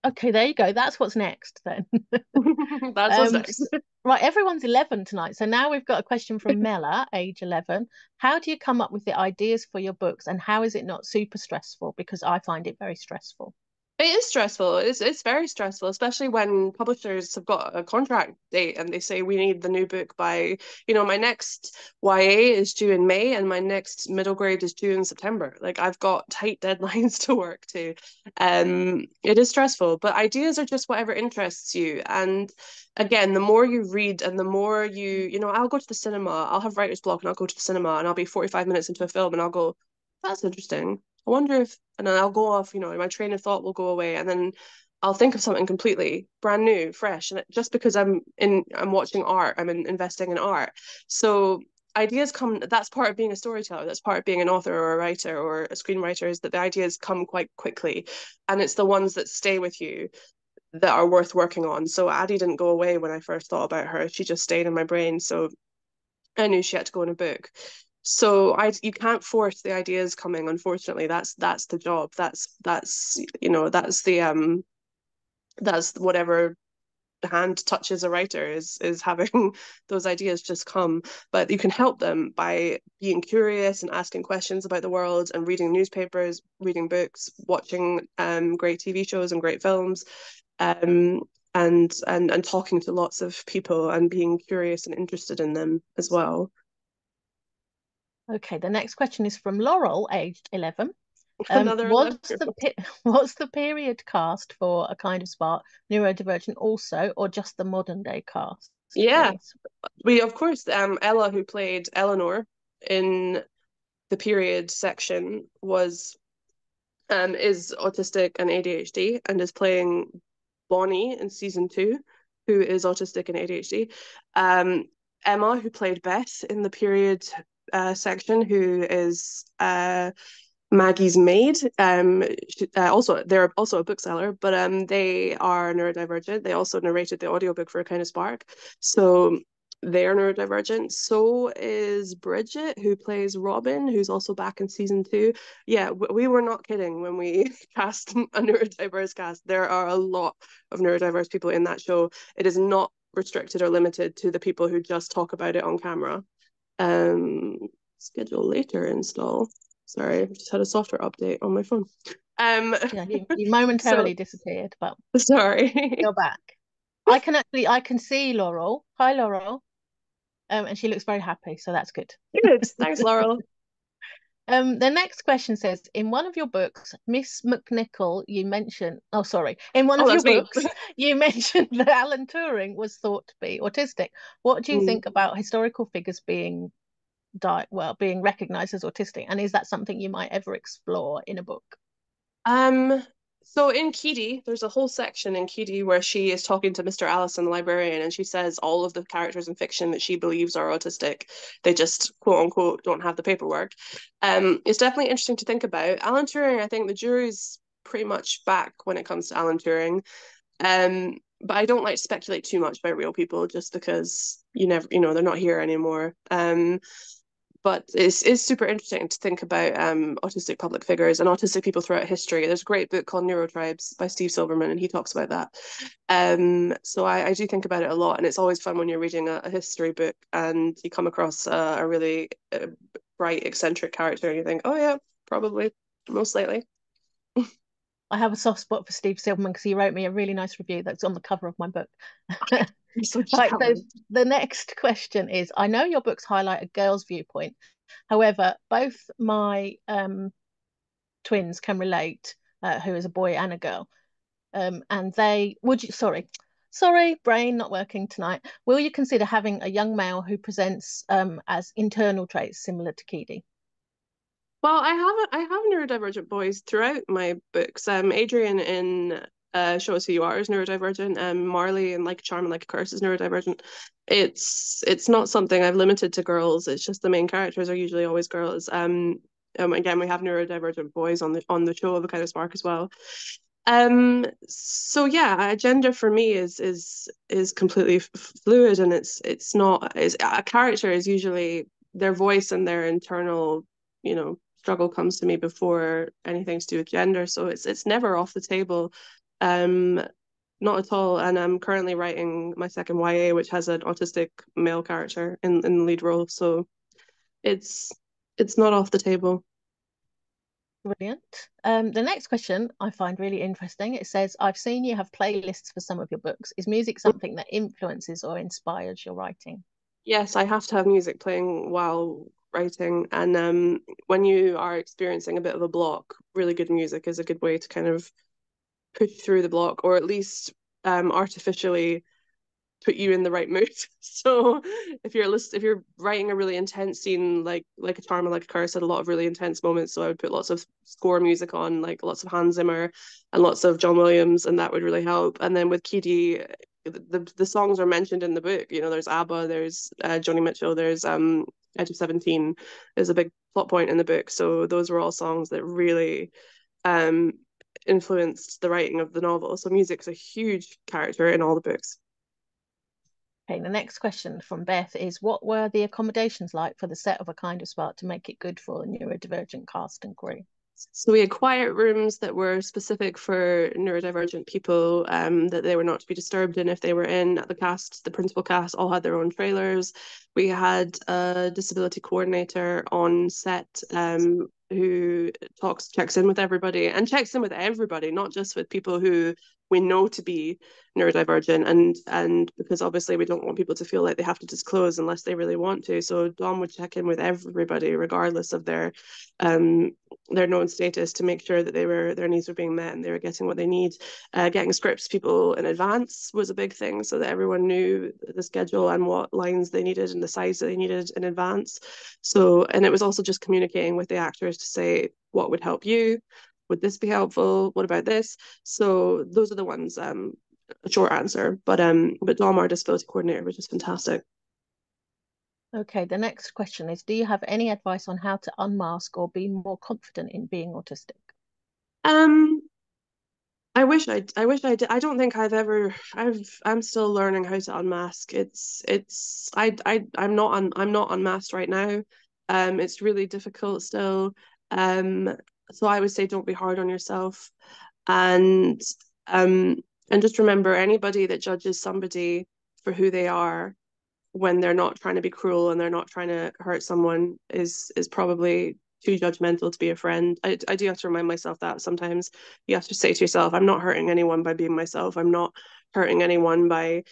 Okay, there you go. That's what's next then. That's what's next. Right, everyone's 11 tonight. So now we've got a question from Mela, age 11. How do you come up with the ideas for your books, and how is it not super stressful? Because I find it very stressful. It is stressful. It's very stressful, especially when publishers have got a contract date and they say we need the new book by, my next YA is due in May and my next middle grade is due in September. Like I've got tight deadlines to work to. It is stressful, but ideas are just whatever interests you. And again, the more you read and the more I'll go to the cinema, I'll have writer's block and I'll go to the cinema and I'll be 45 minutes into a film and I'll go, that's interesting. I wonder if, and then I'll go off, my train of thought will go away, and then I'll think of something completely brand new, fresh. And just because I'm watching art, investing in art. So ideas come, that's part of being a storyteller, that's part of being an author or a writer or a screenwriter, is that the ideas come quite quickly. And it's the ones that stay with you that are worth working on. So Addie didn't go away when I first thought about her. She just stayed in my brain. So I knew she had to go in a book. So you can't force the ideas coming. Unfortunately, that's the job. That's whatever hand touches a writer is having those ideas just come. But you can help them by being curious and asking questions about the world and reading newspapers, reading books, watching great TV shows and great films. Um, and talking to lots of people and being curious and interested in them as well. Okay, the next question is from Laurel, aged 11. Another 11. What's the period cast for A Kind of Spark, neurodivergent also, or just the modern day cast, Yeah, please? we of course Ella, who played Eleanor in the period section, was is autistic and ADHD and is playing Bonnie in season 2, who is autistic and ADHD. Emma, who played Beth in the period section, who is Maggie's maid. Also, they're also a bookseller, but they are neurodivergent. They also narrated the audiobook for A Kind of Spark. So they are neurodivergent. So is Bridget, who plays Robin, who's also back in season 2. Yeah, we were not kidding when we cast a neurodiverse cast. There are a lot of neurodiverse people in that show. It is not restricted or limited to the people who just talk about it on camera. Um, Schedule later install. Sorry, I just had a software update on my phone. Yeah, you So momentarily disappeared, but sorry. you're back. I can see Laurel. Hi, Laurel. And she looks very happy, so that's good. Good. Thanks, Laurel. The next question says, in one of your books, Miss McNicoll, you mentioned, oh, sorry, in one Oh, of your that's me. books, you mentioned that Alan Turing was thought to be autistic. What do you Mm. think about historical figures being being recognized as autistic? And is that something you might ever explore in a book? Um, so in Keedie, there's a whole section in Keedie where she is talking to Mr. Allison, the librarian, and she says all of the characters in fiction that she believes are autistic, they just quote unquote don't have the paperwork. It's definitely interesting to think about. Alan Turing, I think the jury's pretty much back when it comes to Alan Turing. But I don't like to speculate too much about real people just because you never, they're not here anymore. But it's super interesting to think about autistic public figures and autistic people throughout history. There's a great book called Neurotribes by Steve Silverman, and he talks about that. So I do think about it a lot, and it's always fun when you're reading a history book and you come across a really bright, eccentric character, and you think, oh yeah, probably, most likely. I have a soft spot for Steve Silverman because he wrote me a really nice review that's on the cover of my book. You're such a Right, so talent. the next question is, I know your books highlight a girl's viewpoint. However, both my twins can relate, who is a boy and a girl. And they would you sorry, brain not working tonight. Will you consider having a young male who presents as internal traits similar to Keedie? Well, I have neurodivergent boys throughout my books. Adrian in Show Us Who You Are is neurodivergent. Marley in Like a Charm and Like a Curse is neurodivergent. It's not something I've limited to girls. It's just the main characters are usually always girls. Again, we have neurodivergent boys on the show of A Kind of Spark as well. So yeah, gender for me is completely fluid, and it's not. Is a character is usually their voice and their internal, struggle comes to me before anything to do with gender. So it's never off the table. Um, Not at all. And I'm currently writing my second YA, which has an autistic male character in the lead role. So it's it's not off the table. Brilliant. The next question I find really interesting. It says, I've seen you have playlists for some of your books. Is music something that influences or inspires your writing? Yes, I have to have music playing while writing. And when you are experiencing a bit of a block, really good music is a good way to kind of push through the block, or at least artificially put you in the right mood. So if you're writing a really intense scene, like a Charm and Like a Curse had a lot of really intense moments, so I would put lots of score music on, like lots of Hans Zimmer and lots of John Williams, and that would really help. And then with Keedie, the songs are mentioned in the book. There's ABBA, there's Joni Mitchell, there's Edge of 17 is a big plot point in the book. So those were all songs that really um influenced the writing of the novel. So music's a huge character in all the books. Okay, the next question from Beth is, what were the accommodations like for the set of A Kind of Spark to make it good for a neurodivergent cast and crew? So we had quiet rooms that were specific for neurodivergent people, that they were not to be disturbed in if they were in. The principal cast all had their own trailers. We had a disability coordinator on set, who checks in with everybody, not just with people who we know to be neurodivergent, and because obviously we don't want people to feel like they have to disclose unless they really want to. So Dom would check in with everybody regardless of um their known status, to make sure that their needs were being met and they were getting what they need. Getting scripts people in advance was a big thing, so that everyone knew the schedule and what lines they needed and the size that they needed in advance. So, and it was also just communicating with the actors to say what would help you, would this be helpful? What about this? So those are the ones, a short answer. But Dom, disability coordinator, was just fantastic. Okay, the next question is, do you have any advice on how to unmask or be more confident in being autistic? Um, I wish I did. I don't think I'm still learning how to unmask. I'm not unmasked right now. It's really difficult still. Um, so I would say don't be hard on yourself. And um, and just remember anybody that judges somebody for who they are when they're not trying to be cruel and they're not trying to hurt someone is probably too judgmental to be a friend. I do have to remind myself that sometimes you have to say to yourself, I'm not hurting anyone by being myself. I'm not hurting anyone by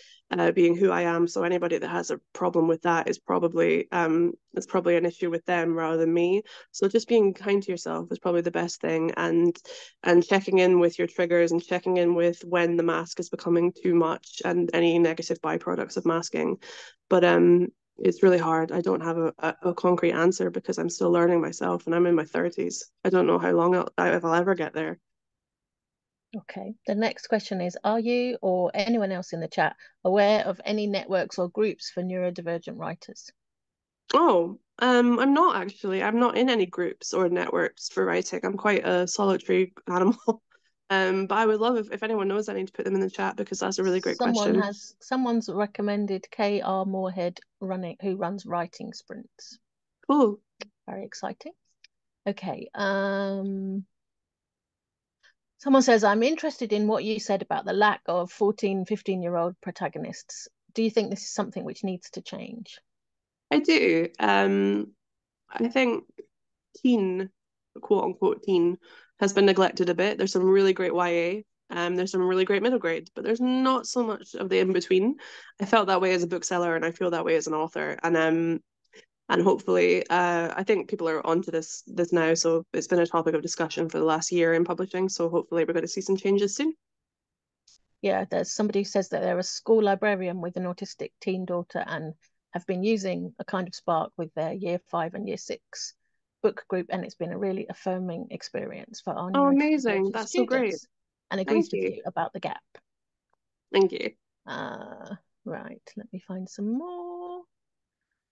being who I am. So anybody that has a problem with that is probably it's probably an issue with them rather than me. So just being kind to yourself is probably the best thing, and checking in with your triggers and checking in with when the mask is becoming too much and any negative byproducts of masking. But it's really hard. I don't have a concrete answer because I'm still learning myself and I'm in my 30s. I don't know how long if I'll ever get there. Okay, the next question is, are you or anyone else in the chat aware of any networks or groups for neurodivergent writers? Oh, I'm not actually. I'm not in any groups or networks for writing. I'm quite a solitary animal. But I would love if anyone knows any to put them in the chat because that's a really great question. Someone's recommended KR Moorhead who runs writing sprints. Cool. Very exciting. Okay. Someone says, I'm interested in what you said about the lack of 14, 15-year-old protagonists. Do you think this is something which needs to change? I do. I think teen, quote unquote teen, has been neglected a bit. There's some really great YA. There's some really great middle grade, but there's not so much of the in between. I felt that way as a bookseller, and I feel that way as an author. And hopefully, I think people are onto this now. So it's been a topic of discussion for the last year in publishing. So hopefully, we're going to see some changes soon. Yeah, there's somebody who says that they're a school librarian with an autistic teen daughter and have been using a kind of spark with their year 5 and year 6 book group, and it's been a really affirming experience for our Oh, amazing! neurodivergent That's so great. students, and Thank agrees with you. you about the gap. Thank you. Right, let me find some more.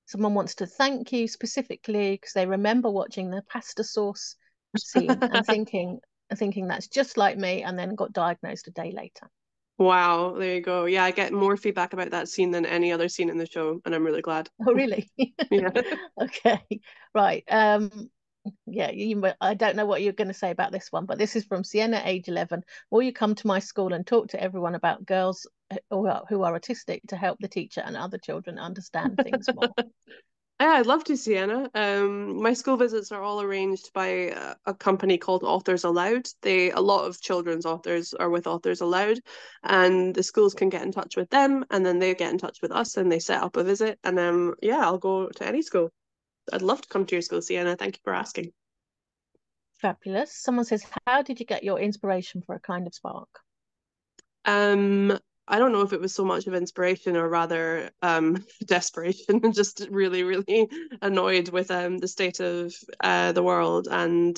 Someone wants to thank you specifically because they remember watching the pasta sauce scene and thinking that's just like me, and then got diagnosed a day later. Wow, there you go. Yeah, I get more feedback about that scene than any other scene in the show, and I'm really glad. Oh, really? Yeah. Okay, right. Yeah, I don't know what you're going to say about this one, but this is from Sienna, age 11. Will you come to my school and talk to everyone about girls who are autistic to help the teacher and other children understand things more? Yeah, I'd love to, Sienna. My school visits are all arranged by a company called Authors Allowed. A lot of children's authors are with Authors Allowed, and the schools can get in touch with them, and then they get in touch with us, and they set up a visit. And yeah, I'll go to any school. I'd love to come to your school, Sienna. Thank you for asking. Fabulous. Someone says, how did you get your inspiration for A Kind of Spark? Um, I don't know if it was so much of inspiration or rather desperation. I'm just really, really annoyed with the state of the world and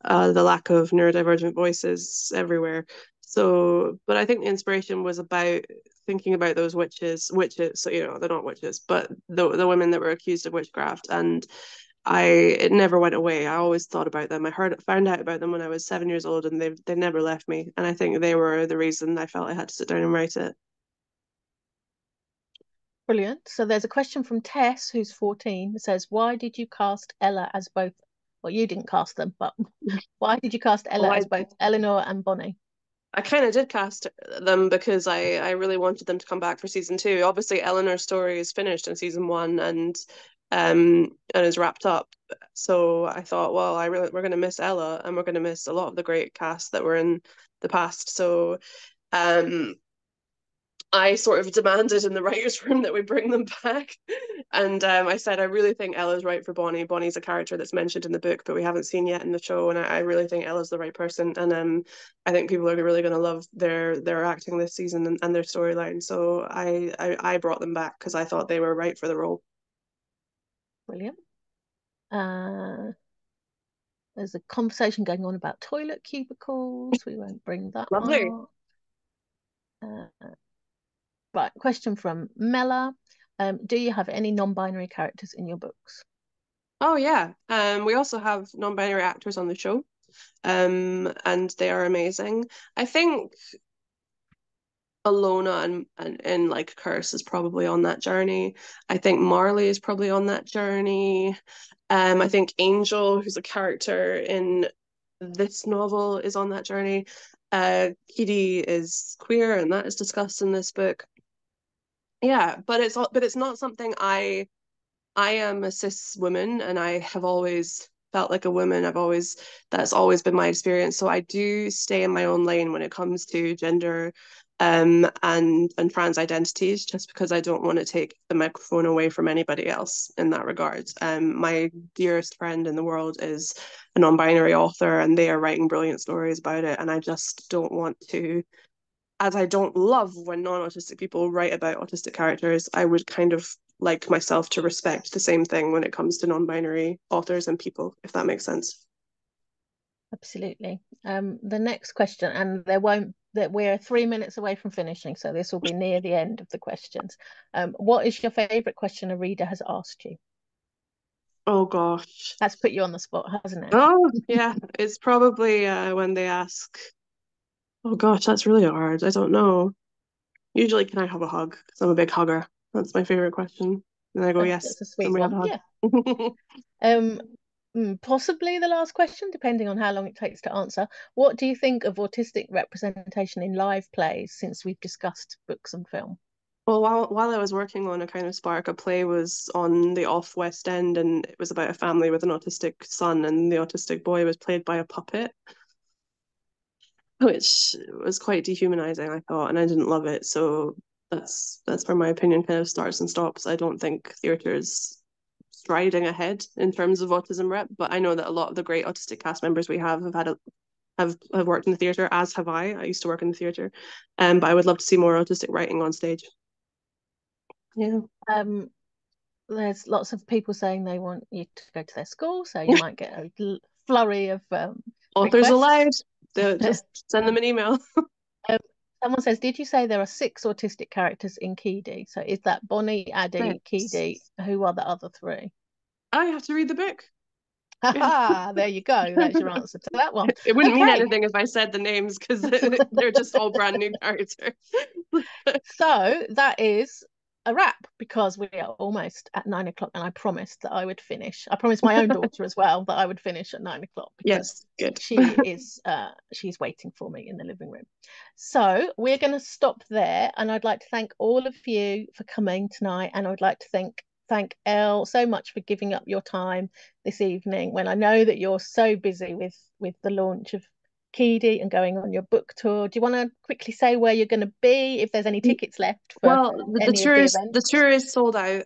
the lack of neurodivergent voices everywhere. So, but I think the inspiration was about thinking about those witches. So they're not witches, but the women that were accused of witchcraft, and it never went away. I always thought about them. Found out about them when I was 7 years old, and they never left me. And I think they were the reason I felt I had to sit down and write it. Brilliant. So there's a question from Tess, who's 14, that says, why did you cast Ella as both? Well, you didn't cast them, but why did you cast Ella Well, as both Eleanor and Bonnie? I kind of did cast them because I really wanted them to come back for season two. Obviously, Eleanor's story is finished in season one and is wrapped up. So I thought, well, we're going to miss Ella and we're going to miss a lot of the great cast that were in the past. So um I sort of demanded in the writers' room that we bring them back. And I said, I really think Ella's right for Bonnie. Bonnie's a character that's mentioned in the book, but we haven't seen yet in the show. And I really think Ella's the right person. And I think people are really going to love their acting this season and their storyline. So I brought them back because I thought they were right for the role. Brilliant. Uh, There's a conversation going on about toilet cubicles. We won't bring that Lovely. up. Right, question from Mella. Do you have any non-binary characters in your books? Oh yeah. We also have non-binary actors on the show. And they are amazing. I think Alona and like Curse is probably on that journey. I think Marley is probably on that journey. I think Angel, who's a character in this novel, is on that journey. Keedie is queer, and that is discussed in this book. Yeah, but it's not something I am a cis woman and I have always felt like a woman. That's always been my experience. So I do stay in my own lane when it comes to gender and trans identities, just because I don't want to take the microphone away from anybody else in that regard. My dearest friend in the world is a non-binary author and they are writing brilliant stories about it. And I just don't want to, as I don't love when non-autistic people write about autistic characters, I would kind of like myself to respect the same thing when it comes to non-binary authors and people, if that makes sense. Absolutely. The next question, and there won't that we're 3 minutes away from finishing, so this will be near the end of the questions. What is your favorite question a reader has asked you? Oh gosh. That's put you on the spot, hasn't it? Oh yeah, it's probably when they ask, oh gosh, that's really hard. I don't know. Usually, can I have a hug? Because I'm a big hugger. That's my favorite question. And I go, yes, That's a and sweet we have one. a Yeah. hug. Um, Possibly the last question, depending on how long it takes to answer. What do you think of autistic representation in live plays since we've discussed books and film? Well, while I was working on A Kind of Spark, a play was on the off West End, and it was about a family with an autistic son, and the autistic boy was played by a puppet, which was quite dehumanizing, I thought, and I didn't love it. So that's where my opinion kind of starts and stops. I don't think theatre is striding ahead in terms of autism rep, but I know that a lot of the great autistic cast members we have had a have worked in the theatre, as have I. I used to work in the theatre, but I would love to see more autistic writing on stage. Yeah. Um, there's lots of people saying they want you to go to their school, so you might get a flurry of Authors allowed. requests. Just send them an email. Um, Someone says, did you say there are 6 autistic characters in Keedie? So is that Bonnie, Addie, Thanks. Keedie? Who are the other 3? I have to read the book. Yeah. Ha! There you go. That's your answer to that one. It wouldn't mean Okay. anything if I said the names because they're just all brand new characters. So that is a wrap because we are almost at 9 o'clock, and I promised that I would finish. I promised my own daughter as well that I would finish at 9 o'clock because Yes, good. she's waiting for me in the living room. So we're going to stop there, and I'd like to thank all of you for coming tonight, and I would like to thank Elle so much for giving up your time this evening when I know that you're so busy with the launch of Keedie and going on your book tour. Do you want to quickly say where you're going to be, if there's any tickets left for Well, any of the the events? tour is sold out,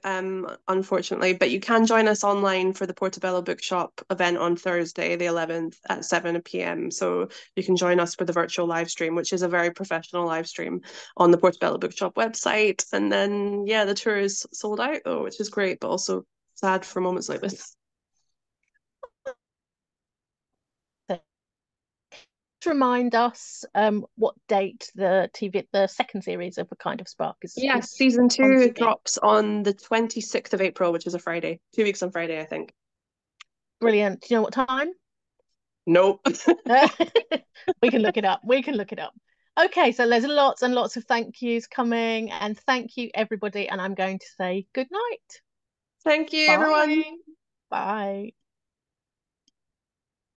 unfortunately, but you can join us online for the Portobello Bookshop event on Thursday, the 11th at 7 p.m. So you can join us for the virtual live stream, which is a very professional live stream on the Portobello Bookshop website. And then, yeah, the tour is sold out, though, which is great, but also sad for moments like this. Remind us what date the second series of A Kind of Spark Yes, is season on two TV. drops on the 26th of April, which is a Friday. 2 weeks on Friday, I think. Brilliant. Do you know what time? Nope. We can look it up. We can look it up. Okay, so there's lots and lots of thank yous coming, and thank you everybody. And I'm going to say good night. Thank you, everyone. Bye. Bye.